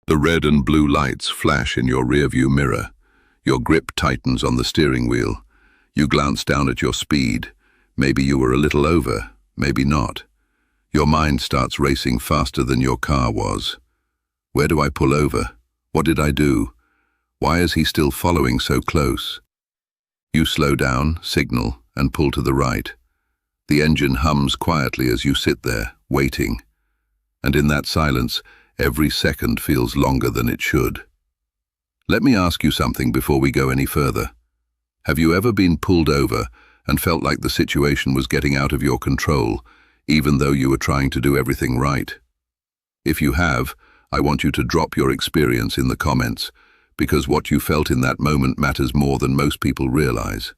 The red and blue lights flash in your rearview mirror. Your grip tightens on the steering wheel. You glance down at your speed. Maybe you were a little over, maybe not. Your mind starts racing faster than your car was. Where do I pull over? What did I do? Why is he still following so close? You slow down, signal, and pull to the right. The engine hums quietly as you sit there, waiting. And in that silence, every second feels longer than it should. Let me ask you something before we go any further. Have you ever been pulled over and felt like the situation was getting out of your control, even though you were trying to do everything right? If you have, I want you to drop your experience in the comments, because what you felt in that moment matters more than most people realize.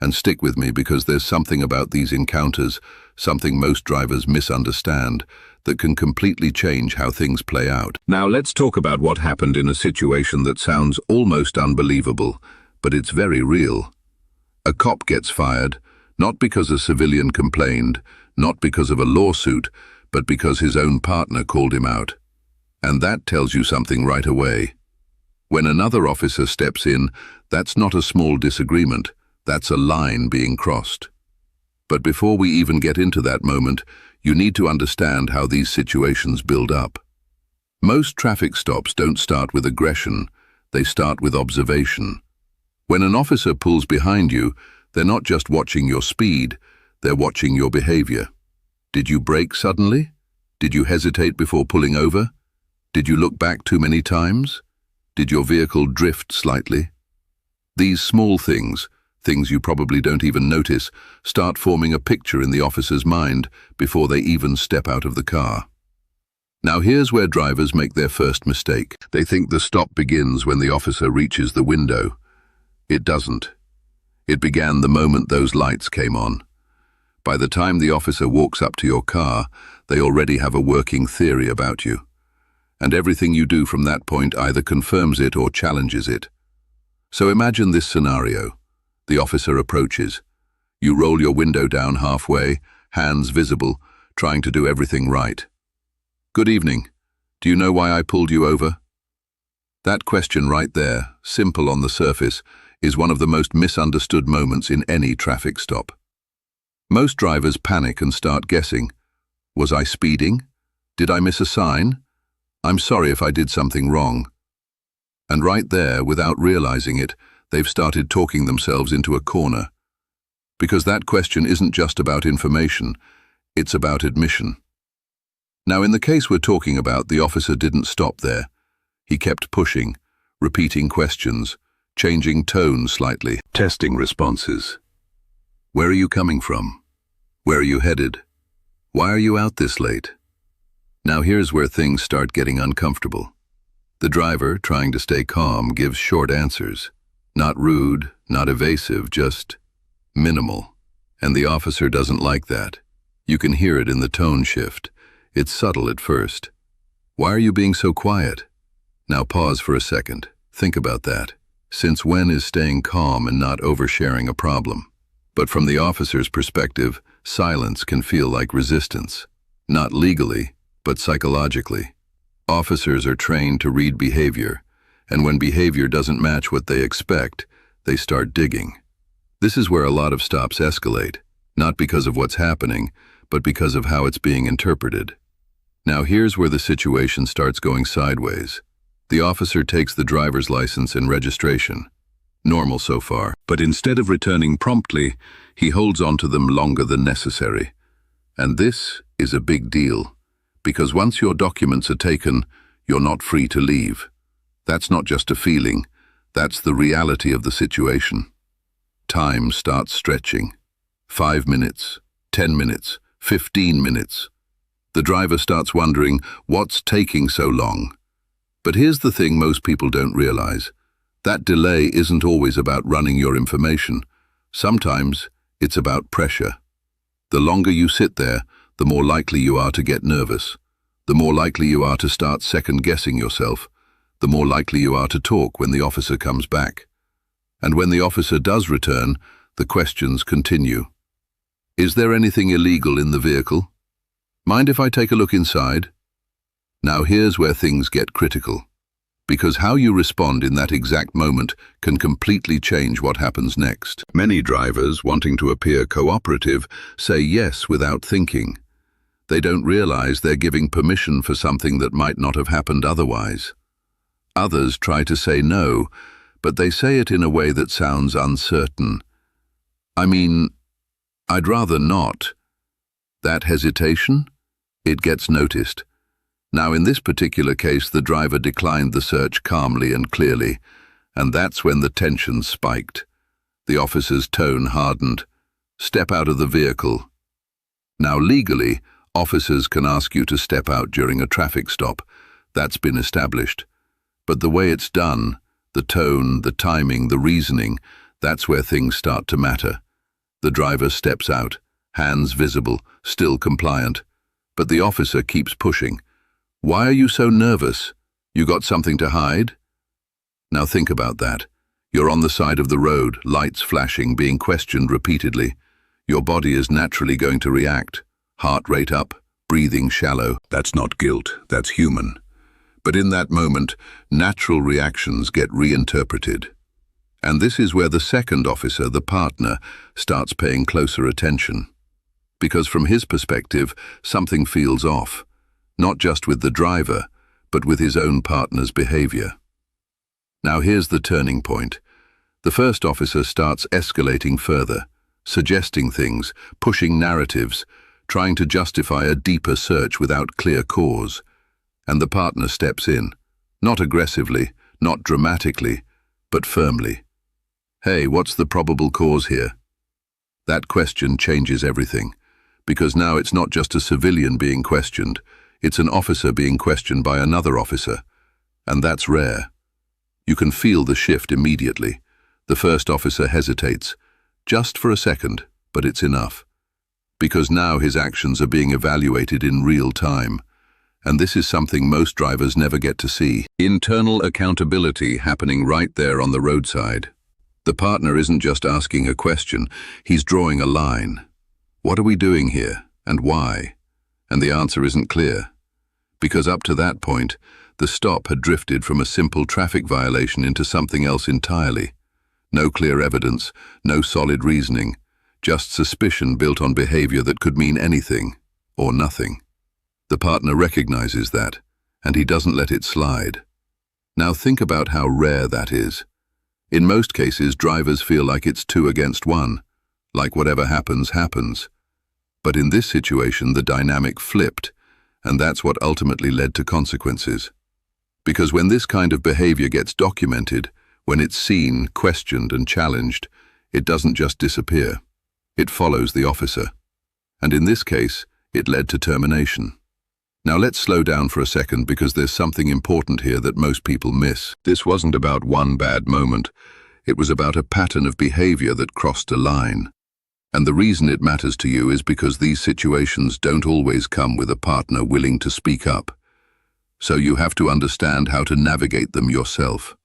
And stick with me, because there's something about these encounters, something most drivers misunderstand, that can completely change how things play out. Now let's talk about what happened in a situation that sounds almost unbelievable, but it's very real. A cop gets fired, not because a civilian complained, not because of a lawsuit, but because his own partner called him out. And that tells you something right away. When another officer steps in, that's not a small disagreement. That's a line being crossed. But before we even get into that moment, you need to understand how these situations build up. Most traffic stops don't start with aggression, they start with observation. When an officer pulls behind you, they're not just watching your speed, they're watching your behavior. Did you brake suddenly? Did you hesitate before pulling over? Did you look back too many times? Did your vehicle drift slightly? These small things you probably don't even notice, start forming a picture in the officer's mind before they even step out of the car. Now here's where drivers make their first mistake. They think the stop begins when the officer reaches the window. It doesn't. It began the moment those lights came on. By the time the officer walks up to your car, they already have a working theory about you. And everything you do from that point either confirms it or challenges it. So imagine this scenario. The officer approaches. You roll your window down halfway, hands visible, trying to do everything right. Good evening. Do you know why I pulled you over? That question right there, simple on the surface, is one of the most misunderstood moments in any traffic stop. Most drivers panic and start guessing. Was I speeding? Did I miss a sign? I'm sorry if I did something wrong. And right there, without realizing it, they've started talking themselves into a corner. Because that question isn't just about information, it's about admission. Now, in the case we're talking about, the officer didn't stop there. He kept pushing, repeating questions, changing tone slightly, testing responses. Where are you coming from? Where are you headed? Why are you out this late? Now here's where things start getting uncomfortable. The driver, trying to stay calm, gives short answers. Not rude, not evasive, just minimal. And the officer doesn't like that. You can hear it in the tone shift. It's subtle at first. Why are you being so quiet? Now pause for a second. Think about that. Since when is staying calm and not oversharing a problem? But from the officer's perspective, silence can feel like resistance. Not legally, but psychologically. Officers are trained to read behavior, and when behavior doesn't match what they expect, they start digging. This is where a lot of stops escalate, not because of what's happening, but because of how it's being interpreted. Now here's where the situation starts going sideways. The officer takes the driver's license and registration. Normal so far, but instead of returning promptly, he holds on to them longer than necessary. And this is a big deal, because once your documents are taken, you're not free to leave. That's not just a feeling, that's the reality of the situation. Time starts stretching. 5 minutes, 10 minutes, 15 minutes. The driver starts wondering, what's taking so long? But here's the thing most people don't realize. That delay isn't always about running your information. Sometimes it's about pressure. The longer you sit there, the more likely you are to get nervous. The more likely you are to start second-guessing yourself. The more likely you are to talk when the officer comes back. And when the officer does return, the questions continue. Is there anything illegal in the vehicle? Mind if I take a look inside? Now here's where things get critical. because how you respond in that exact moment can completely change what happens next. Many drivers, wanting to appear cooperative, say yes without thinking. They don't realize they're giving permission for something that might not have happened otherwise. Others try to say no, but they say it in a way that sounds uncertain. I mean, I'd rather not. That hesitation? It gets noticed. Now, in this particular case, the driver declined the search calmly and clearly, and that's when the tension spiked. The officer's tone hardened. Step out of the vehicle. Now, legally, officers can ask you to step out during a traffic stop. That's been established. But the way it's done, the tone, the timing, the reasoning, that's where things start to matter. The driver steps out, hands visible, still compliant. But the officer keeps pushing. Why are you so nervous? You got something to hide? Now think about that. You're on the side of the road, lights flashing, being questioned repeatedly. Your body is naturally going to react. Heart rate up, breathing shallow. That's not guilt, that's human. But in that moment, natural reactions get reinterpreted. And this is where the second officer, the partner, starts paying closer attention. Because from his perspective, something feels off. Not just with the driver, but with his own partner's behavior. Now here's the turning point. The first officer starts escalating further, suggesting things, pushing narratives, trying to justify a deeper search without clear cause. And the partner steps in, not aggressively, not dramatically, but firmly. Hey, what's the probable cause here? That question changes everything, because now it's not just a civilian being questioned, it's an officer being questioned by another officer, and that's rare. You can feel the shift immediately. The first officer hesitates, just for a second, but it's enough. Because now his actions are being evaluated in real time, and this is something most drivers never get to see. Internal accountability happening right there on the roadside. The partner isn't just asking a question, he's drawing a line. What are we doing here, and why? And the answer isn't clear. Because up to that point, the stop had drifted from a simple traffic violation into something else entirely. No clear evidence, no solid reasoning, just suspicion built on behavior that could mean anything, or nothing. The partner recognizes that, and he doesn't let it slide. Now think about how rare that is. In most cases, drivers feel like it's 2 against 1, like whatever happens, happens. But in this situation, the dynamic flipped, and that's what ultimately led to consequences. Because when this kind of behavior gets documented, when it's seen, questioned, and challenged, it doesn't just disappear. It follows the officer. And in this case, it led to termination. Now let's slow down for a second because there's something important here that most people miss. This wasn't about one bad moment. It was about a pattern of behavior that crossed a line. And the reason it matters to you is because these situations don't always come with a partner willing to speak up. So you have to understand how to navigate them yourself.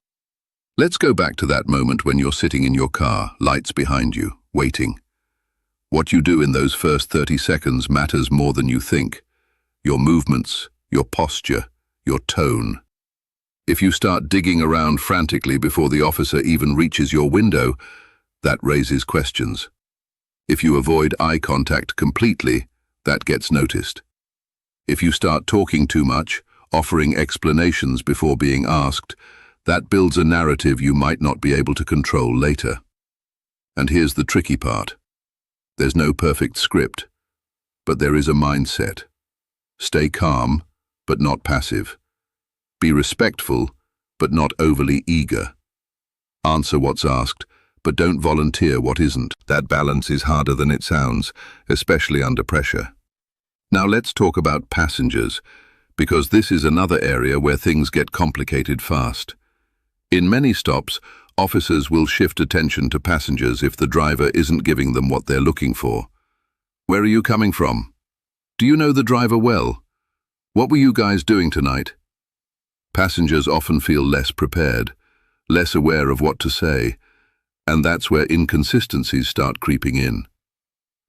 Let's go back to that moment when you're sitting in your car, lights behind you, waiting. What you do in those first 30 seconds matters more than you think. Your movements, your posture, your tone. If you start digging around frantically before the officer even reaches your window, that raises questions. If you avoid eye contact completely, that gets noticed. If you start talking too much, offering explanations before being asked, that builds a narrative you might not be able to control later. And here's the tricky part. There's no perfect script, but there is a mindset. Stay calm, but not passive. Be respectful, but not overly eager. Answer what's asked, but don't volunteer what isn't. That balance is harder than it sounds, especially under pressure. Now let's talk about passengers, because this is another area where things get complicated fast. In many stops, officers will shift attention to passengers if the driver isn't giving them what they're looking for. Where are you coming from? Do you know the driver well? What were you guys doing tonight? Passengers often feel less prepared, less aware of what to say, and that's where inconsistencies start creeping in.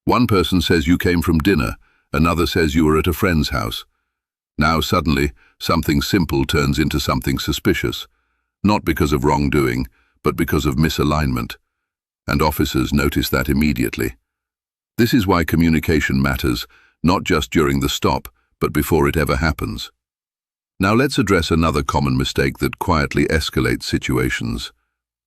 One person says you came from dinner, another says you were at a friend's house. Now suddenly, Something simple turns into something suspicious, not because of wrongdoing, but because of misalignment. And officers notice that immediately. This is why communication matters, not just during the stop, but before it ever happens. Now let's address another common mistake that quietly escalates situations.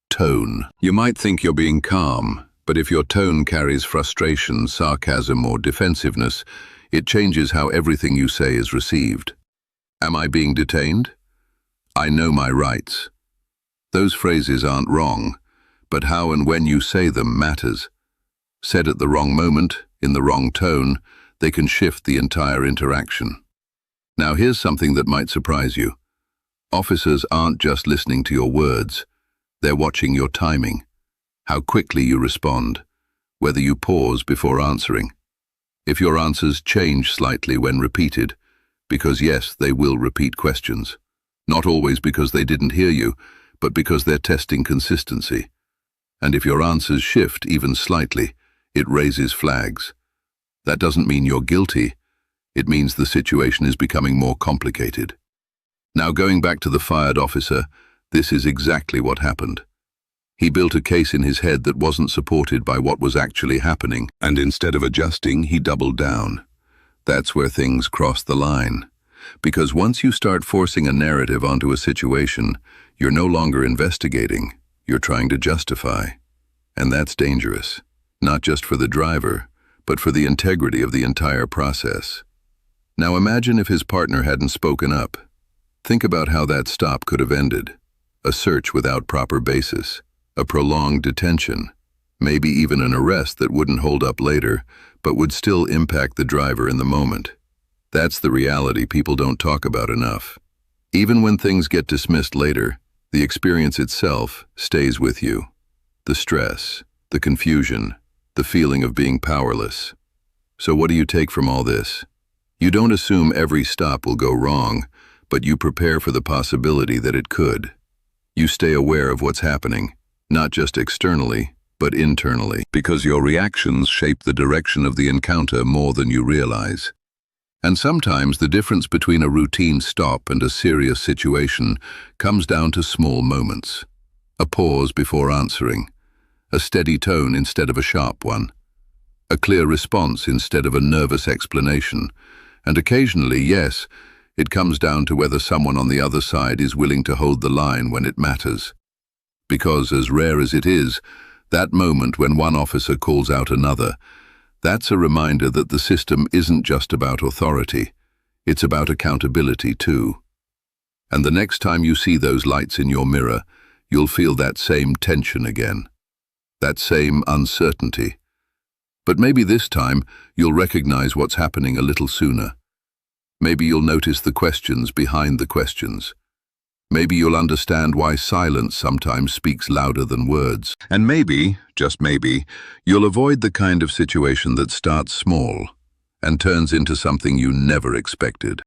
Tone. You might think you're being calm, but if your tone carries frustration, sarcasm, or defensiveness, it changes how everything you say is received. Am I being detained? I know my rights. Those phrases aren't wrong, but how and when you say them matters. Said at the wrong moment, in the wrong tone, they can shift the entire interaction. Now here's something that might surprise you. Officers aren't just listening to your words, they're watching your timing, how quickly you respond, whether you pause before answering. If your answers change slightly when repeated, because yes, they will repeat questions. Not always because they didn't hear you, but because they're testing consistency. And if your answers shift even slightly, it raises flags. That doesn't mean you're guilty. It means the situation is becoming more complicated. Now going back to the fired officer, this is exactly what happened. He built a case in his head that wasn't supported by what was actually happening, and instead of adjusting, he doubled down. That's where things cross the line. Because once you start forcing a narrative onto a situation, you're no longer investigating, you're trying to justify. And that's dangerous, not just for the driver, but for the integrity of the entire process. Now imagine if his partner hadn't spoken up. Think about how that stop could have ended. A search without proper basis, a prolonged detention, maybe even an arrest that wouldn't hold up later, but would still impact the driver in the moment. That's the reality people don't talk about enough. Even when things get dismissed later, the experience itself stays with you. The stress, the confusion, the feeling of being powerless. So what do you take from all this? You don't assume every stop will go wrong, but you prepare for the possibility that it could. You stay aware of what's happening, not just externally, but internally, because your reactions shape the direction of the encounter more than you realize. And sometimes the difference between a routine stop and a serious situation comes down to small moments. A pause before answering, a steady tone instead of a sharp one, a clear response instead of a nervous explanation, and occasionally, yes, it comes down to whether someone on the other side is willing to hold the line when it matters. Because as rare as it is, that moment when one officer calls out another, that's a reminder that the system isn't just about authority, it's about accountability too. And the next time you see those lights in your mirror, you'll feel that same tension again, that same uncertainty. But maybe this time you'll recognize what's happening a little sooner. Maybe you'll notice the questions behind the questions. Maybe you'll understand why silence sometimes speaks louder than words. And maybe, just maybe, you'll avoid the kind of situation that starts small and turns into something you never expected.